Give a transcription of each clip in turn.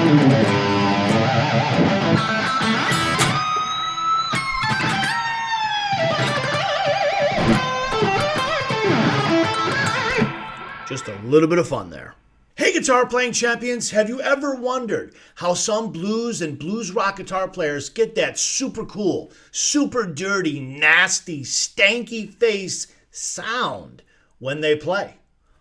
Just a little bit of fun there. Hey guitar playing champions, have you ever wondered how some blues and blues rock guitar players get that super cool, super dirty, nasty, stanky face sound when they play?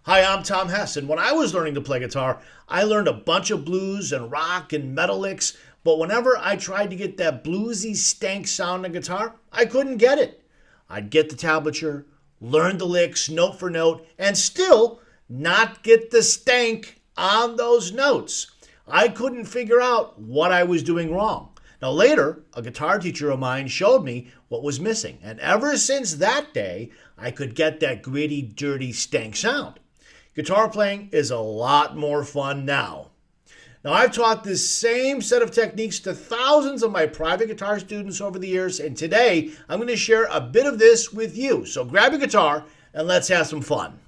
Hi, I'm Tom Hess, and when I was learning to play guitar, I learned a bunch of blues and rock and metal licks, but whenever I tried to get that bluesy stank sound on guitar, I couldn't get it. I'd get the tablature, learn the licks note for note, and still not get the stank on those notes. I couldn't figure out what I was doing wrong. Now later, a guitar teacher of mine showed me what was missing, and ever since that day, I could get that gritty, dirty stank sound. Guitar playing is a lot more fun now. Now I've taught this same set of techniques to thousands of my private guitar students over the years, and today I'm going to share a bit of this with you. So grab your guitar and let's have some fun.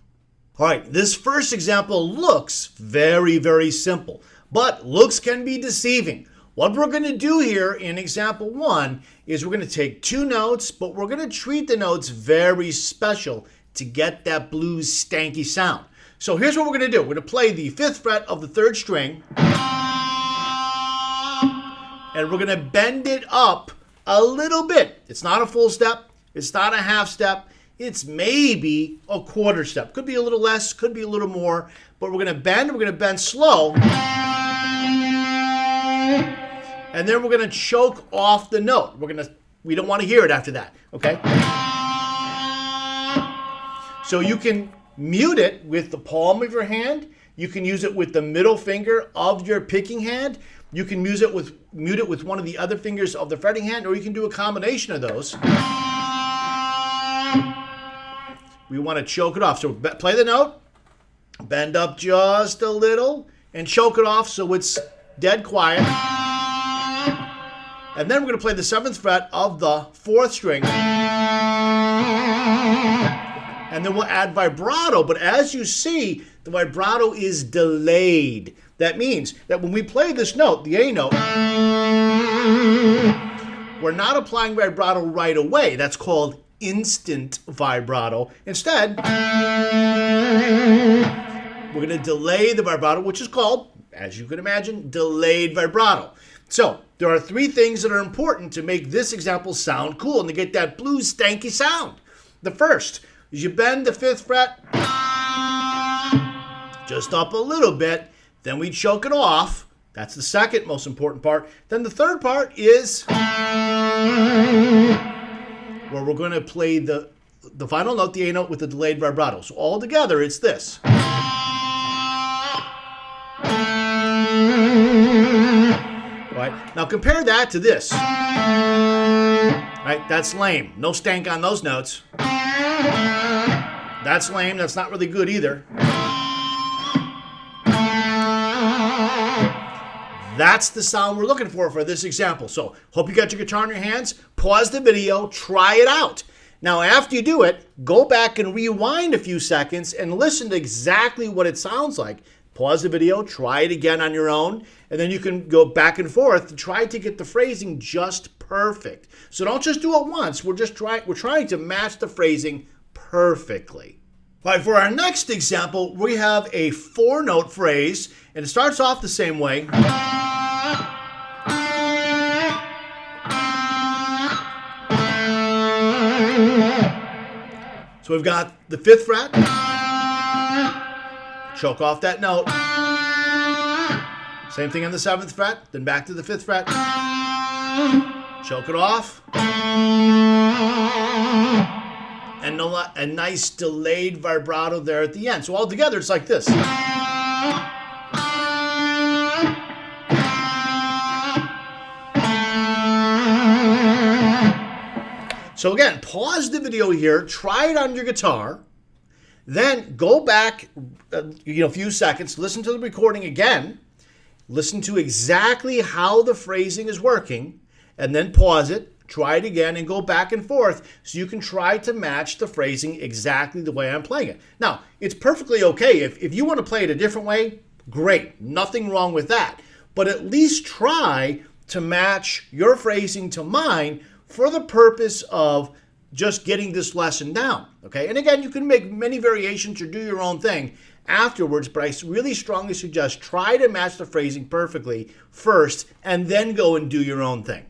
All right, this first example looks very, very simple, but looks can be deceiving. What we're going to do here in example 1 is we're going to take 2 notes, but we're going to treat the notes very special to get that blues stanky sound. So here's what we're going to do. We're going to play the 5th fret of the 3rd string, and we're going to bend it up a little bit. It's not a full step. It's not a half step. It's maybe a quarter step. Could be a little less, could be a little more, but we're going to bend slow. And then we're going to choke off the note. We don't want to hear it after that, okay? So you can mute it with the palm of your hand. You can use it with the middle finger of your picking hand. You can mute it with one of the other fingers of the fretting hand, or you can do a combination of those. We want to choke it off. So play the note, bend up just a little, and choke it off so it's dead quiet. And then we're going to play the 7th fret of the 4th string. And then we'll add vibrato. But as you see, the vibrato is delayed. That means that when we play this note, the A note, we're not applying vibrato right away. That's called instant vibrato. Instead, we're going to delay the vibrato, which is called, as you can imagine, delayed vibrato. So there are 3 things that are important to make this example sound cool and to get that blues stanky sound. The first is you bend the 5th fret just up a little bit, then we choke it off. That's the second most important part. Then the third part is where we're going to play the final note, the A note, with the delayed vibrato. So all together, it's this. Right? Now compare that to this. Right? That's lame. No stank on those notes. That's lame. That's not really good either. That's the sound we're looking for this example. So hope you got your guitar in your hands. Pause the video. Try it out. Now, after you do it, go back and rewind a few seconds and listen to exactly what it sounds like. Pause the video. Try it again on your own. And then you can go back and forth to try to get the phrasing just perfect. So don't just do it once. We're trying to match the phrasing perfectly. All right, for our next example, we have a 4-note phrase, and it starts off the same way. So we've got the 5th fret, choke off that note. Same thing on the 7th fret, then back to the 5th fret, choke it off. And a nice delayed vibrato there at the end. So all together, it's like this. So again, pause the video here, try it on your guitar, then go back a few seconds, listen to the recording again, listen to exactly how the phrasing is working, and then pause it, try it again, and go back and forth so you can try to match the phrasing exactly the way I'm playing it. Now, it's perfectly okay. If you want to play it a different way, great. Nothing wrong with that. but at least try to match your phrasing to mine for the purpose of just getting this lesson down, okay? And again, you can make many variations or do your own thing afterwards, but I really strongly suggest try to match the phrasing perfectly first and then go and do your own thing.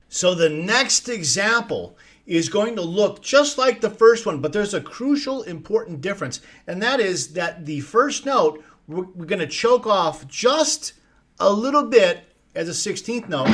So the next example is going to look just like the first one, but there's a crucial, important difference, and that is that the first note, we're going to choke off just a little bit as a 16th note.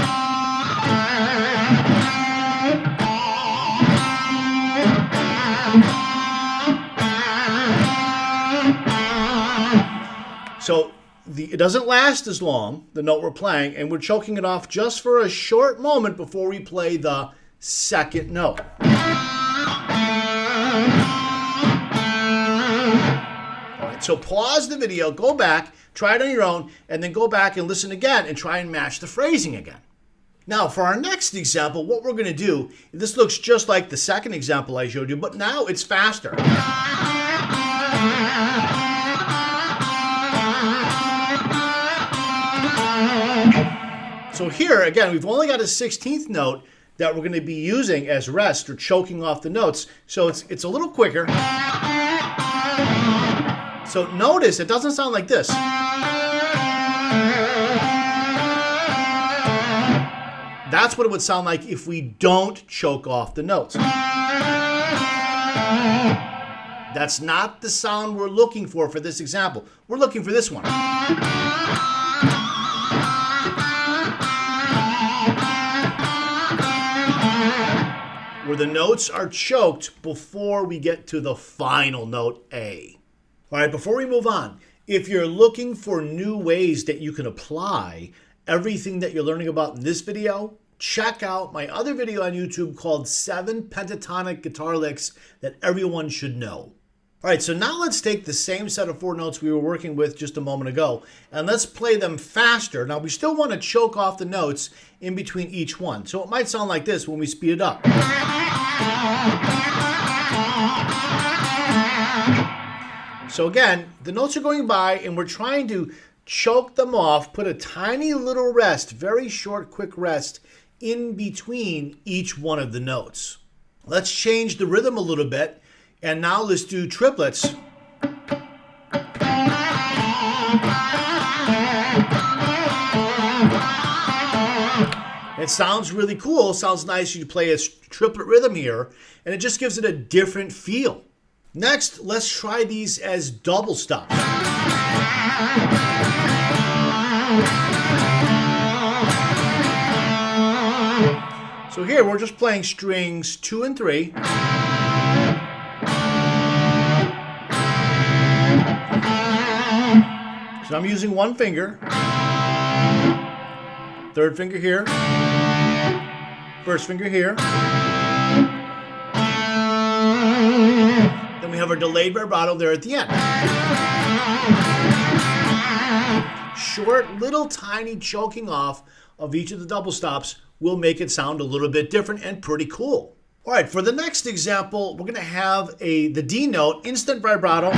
So it doesn't last as long, the note we're playing, and we're choking it off just for a short moment before we play the second note. All right, so pause the video, go back, try it on your own, and then go back and listen again and try and match the phrasing again. Now, for our next example, what we're going to do, this looks just like the second example I showed you, but now it's faster. So here, again, we've only got a 16th note that we're going to be using as rest or choking off the notes. So it's a little quicker. So notice it doesn't sound like this. That's what it would sound like if we don't choke off the notes. That's not the sound we're looking for this example. We're looking for this one. Where the notes are choked before we get to the final note A. All right, before we move on, if you're looking for new ways that you can apply everything that you're learning about in this video, check out my other video on YouTube called 7 Pentatonic Guitar Licks That Everyone Should Know. All right, so now let's take the same set of 4 notes we were working with just a moment ago, and let's play them faster. Now, we still want to choke off the notes in between each one, so it might sound like this when we speed it up. So again, the notes are going by, and we're trying to choke them off, put a tiny little rest, very short, quick rest, in between each one of the notes. Let's change the rhythm a little bit. And now let's do triplets. It sounds really cool. Sounds nice. You play a triplet rhythm here, and it just gives it a different feel. Next, let's try these as double stops. So here we're just playing strings 2 and 3. So I'm using one finger, third finger here, first finger here. Then we have our delayed vibrato there at the end. Short, little tiny choking off of each of the double stops will make it sound a little bit different and pretty cool. All right, for the next example, we're going to have the D note, instant vibrato.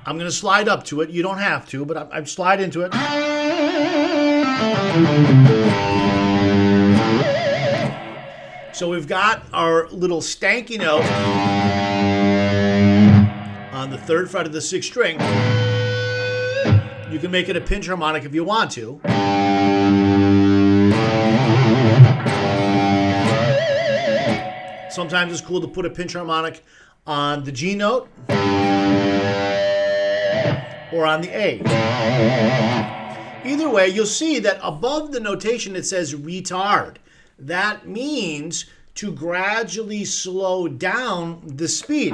I'm going to slide up to it. You don't have to, but I'm slide into it. So we've got our little stanky note on the 3rd fret of the 6th string. You can make it a pinch harmonic if you want to. Sometimes it's cool to put a pinch harmonic on the G note or on the A. Either way, you'll see that above the notation it says retard. That means to gradually slow down the speed.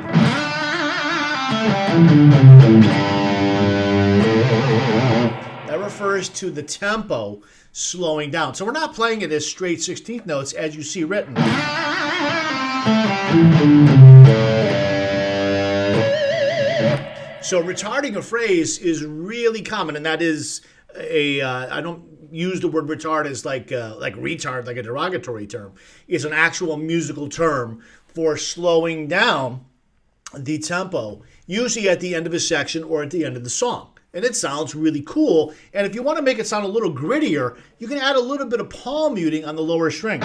That refers to the tempo slowing down. So we're not playing it as straight 16th notes as you see written. So retarding a phrase is really common, and that is I don't use the word retard as like retard, like a derogatory term. It's an actual musical term for slowing down the tempo, usually at the end of a section or at the end of the song. and it sounds really cool. And if you want to make it sound a little grittier, you can add a little bit of palm muting on the lower string.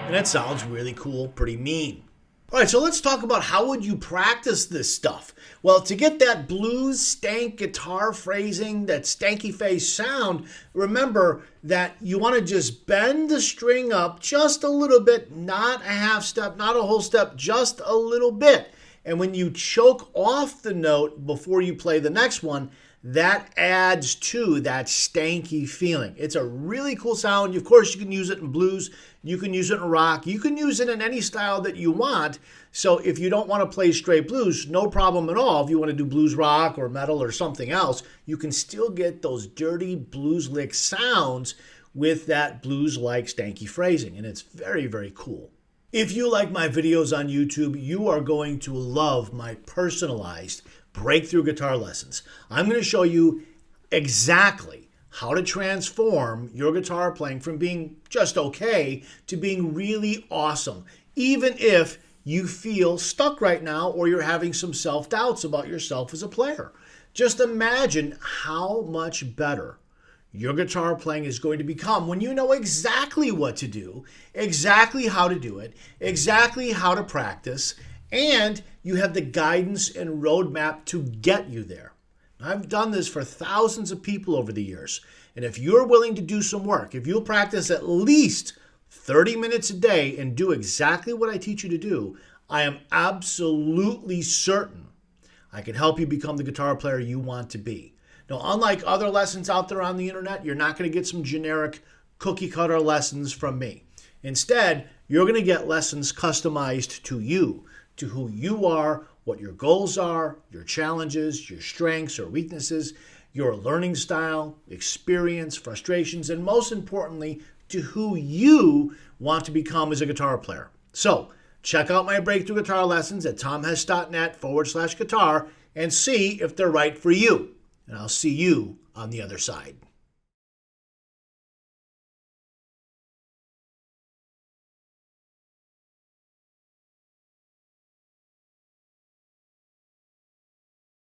And it sounds really cool, pretty mean. All right, so let's talk about how would you practice this stuff. Well, to get that blues stank guitar phrasing, that Stank-Face sound, remember that you want to just bend the string up just a little bit, not a half step, not a whole step, just a little bit. And when you choke off the note before you play the next one, that adds to that stanky feeling. It's a really cool sound. Of course, you can use it in blues. You can use it in rock. You can use it in any style that you want. So if you don't want to play straight blues, no problem at all. If you want to do blues rock or metal or something else, you can still get those dirty blues lick sounds with that blues-like stanky phrasing. And it's very, very cool. If you like my videos on YouTube, you are going to love my personalized breakthrough guitar lessons. I'm going to show you exactly how to transform your guitar playing from being just okay to being really awesome, even if you feel stuck right now or you're having some self-doubts about yourself as a player. Just imagine how much better your guitar playing is going to become when you know exactly what to do, exactly how to do it, exactly how to practice, and you have the guidance and roadmap to get you there. I've done this for thousands of people over the years. And if you're willing to do some work, if you'll practice at least 30 minutes a day and do exactly what I teach you to do, I am absolutely certain I can help you become the guitar player you want to be. Now, unlike other lessons out there on the internet, you're not going to get some generic cookie cutter lessons from me. Instead, you're going to get lessons customized to you, to who you are, what your goals are, your challenges, your strengths or weaknesses, your learning style, experience, frustrations, and most importantly, to who you want to become as a guitar player. So, check out my breakthrough guitar lessons at tomhess.net/guitar and see if they're right for you. And I'll see you on the other side.